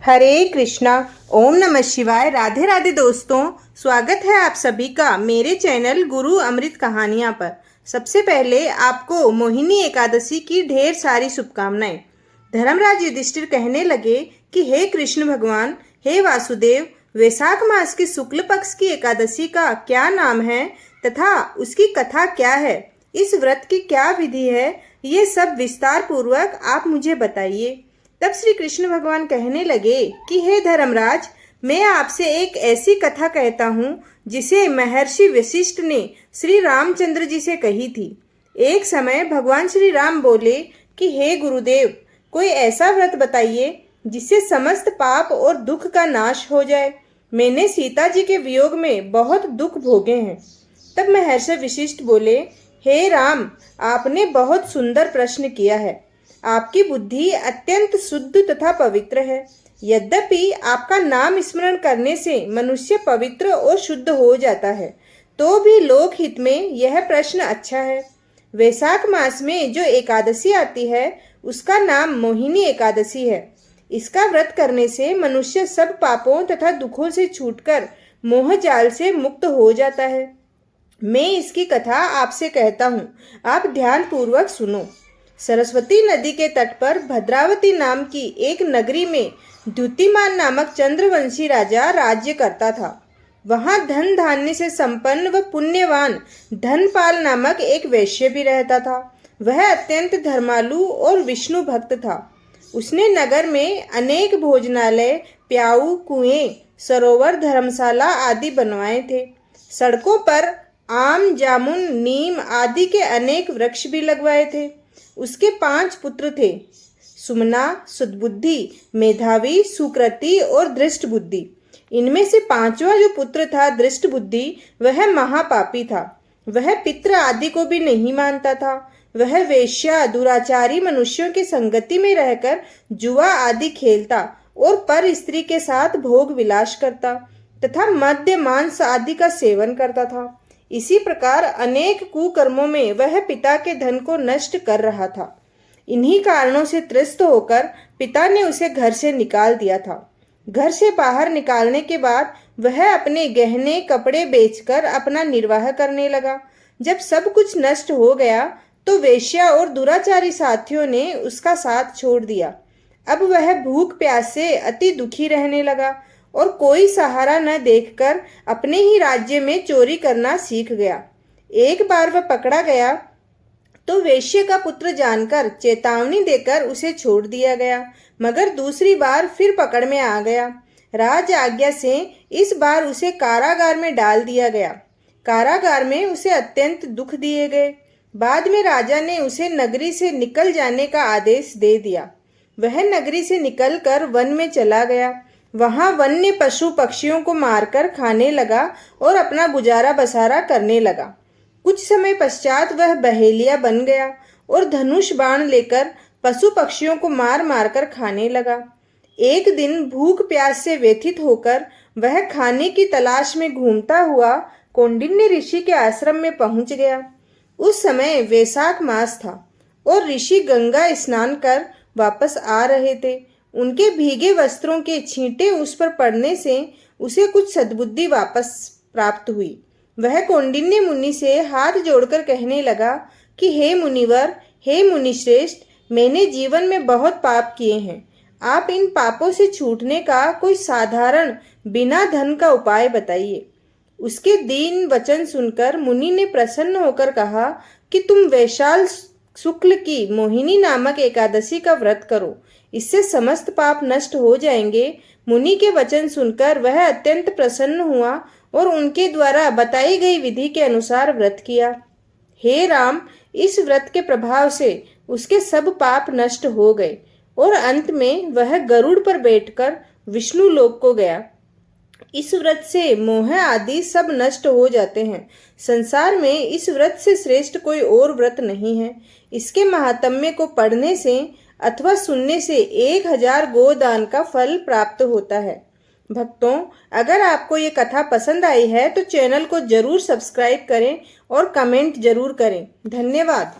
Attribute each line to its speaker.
Speaker 1: हरे कृष्णा। ओम नमः शिवाय। राधे राधे दोस्तों, स्वागत है आप सभी का मेरे चैनल गुरु अमृत कहानियाँ पर। सबसे पहले आपको मोहिनी एकादशी की ढेर सारी शुभकामनाएं। धर्मराज युधिष्ठिर कहने लगे कि हे कृष्ण भगवान, हे वासुदेव, वैशाख मास की शुक्ल पक्ष की एकादशी का क्या नाम है तथा उसकी कथा क्या है, इस व्रत की क्या विधि है, ये सब विस्तार पूर्वक आप मुझे बताइए। तब श्री कृष्ण भगवान कहने लगे कि हे धर्मराज, मैं आपसे एक ऐसी कथा कहता हूँ जिसे महर्षि वशिष्ठ ने श्री रामचंद्र जी से कही थी। एक समय भगवान श्री राम बोले कि हे गुरुदेव, कोई ऐसा व्रत बताइए जिससे समस्त पाप और दुख का नाश हो जाए। मैंने सीता जी के वियोग में बहुत दुख भोगे हैं। तब महर्षि वशिष्ठ बोले, हे राम, आपने बहुत सुंदर प्रश्न किया है। आपकी बुद्धि अत्यंत शुद्ध तथा पवित्र है। यद्यपि आपका नाम स्मरण करने से मनुष्य पवित्र और शुद्ध हो जाता है, तो भी लोकहित में यह प्रश्न अच्छा है। वैशाख मास में जो एकादशी आती है उसका नाम मोहिनी एकादशी है। इसका व्रत करने से मनुष्य सब पापों तथा दुखों से छूटकर मोह जाल से मुक्त हो जाता है। मैं इसकी कथा आपसे कहता हूँ, आप ध्यान पूर्वक सुनो। सरस्वती नदी के तट पर भद्रावती नाम की एक नगरी में द्युतिमान नामक चंद्रवंशी राजा राज्य करता था। वहां धन धान्य से संपन्न व पुण्यवान धनपाल नामक एक वैश्य भी रहता था। वह अत्यंत धर्मालु और विष्णु भक्त था। उसने नगर में अनेक भोजनालय, प्याऊ, कुएं, सरोवर, धर्मशाला आदि बनवाए थे। सड़कों पर आम, जामुन, नीम आदि के अनेक वृक्ष भी लगवाए थे। उसके 5 पुत्र थे, सुमना, सद्बुद्धि, मेधावी, सुकृति और दृष्ट बुद्धि। इनमें से 5वां जो पुत्र था, दृष्ट बुद्धि, वह महापापी था। वह पितृ आदि को भी नहीं मानता था। वह वेश्या, दुराचारी मनुष्यों की संगति में रहकर जुआ आदि खेलता और पर स्त्री के साथ भोग विलास करता तथा मद्य, मांस आदि का सेवन करता था। इसी प्रकार अनेक कुकर्मों में वह पिता के धन को नष्ट कर रहा था। इन्हीं कारणों से त्रस्त होकर पिता ने उसे घर से निकाल दिया था। घर से बाहर निकालने के बाद वह अपने गहने कपड़े बेचकर अपना निर्वाह करने लगा। जब सब कुछ नष्ट हो गया तो वेश्या और दुराचारी साथियों ने उसका साथ छोड़ दिया। अब वह भूख प्यास से अति दुखी रहने लगा और कोई सहारा न देखकर अपने ही राज्य में चोरी करना सीख गया। एक बार वह पकड़ा गया तो वेश्या का पुत्र जानकर चेतावनी देकर उसे छोड़ दिया गया, मगर दूसरी बार फिर पकड़ में आ गया। राज आज्ञा से इस बार उसे कारागार में डाल दिया गया। कारागार में उसे अत्यंत दुख दिए गए। बाद में राजा ने उसे नगरी से निकल जाने का आदेश दे दिया। वह नगरी से निकलकर वन में चला गया। वहां वन्य पशु पक्षियों को मारकर खाने लगा और अपना गुजारा बसारा करने लगा। कुछ समय पश्चात वह बहेलिया बन गया और धनुष बाण लेकर पशु पक्षियों को मार मार कर खाने लगा। एक दिन भूख प्यास से व्यथित होकर वह खाने की तलाश में घूमता हुआ कौंडिन्य ऋषि के आश्रम में पहुंच गया। उस समय वैशाख मास था और ऋषि गंगा स्नान कर वापस आ रहे थे। उनके भीगे वस्त्रों के छींटे उस पर पड़ने से उसे कुछ सद्बुद्धि वापस प्राप्त हुई। वह कौंडिन्य मुनि से हाथ जोड़कर कहने लगा कि हे मुनिवर, हे मुनिश्रेष्ठ, मैंने जीवन में बहुत पाप किए हैं। आप इन पापों से छूटने का कोई साधारण बिना धन का उपाय बताइए। उसके दीन वचन सुनकर मुनि ने प्रसन्न होकर कहा कि तुम वैशाल शुक्ल की मोहिनी नामक एकादशी का व्रत करो, इससे समस्त पाप नष्ट हो जाएंगे। मुनि के वचन सुनकर वह अत्यंत प्रसन्न हुआ और उनके द्वारा बताई गई विधि के अनुसार व्रत किया। हे राम, इस व्रत के प्रभाव से उसके सब पाप नष्ट हो गए और अंत में वह गरुड़ पर बैठकर विष्णु लोक को गया। इस व्रत से मोह आदि सब नष्ट हो जाते हैं। संसार में इस व्रत से श्रेष्ठ कोई और व्रत नहीं है। इसके महात्म्य को पढ़ने से अथवा सुनने से 1000 गोदान का फल प्राप्त होता है। भक्तों, अगर आपको ये कथा पसंद आई है तो चैनल को जरूर सब्सक्राइब करें और कमेंट जरूर करें। धन्यवाद।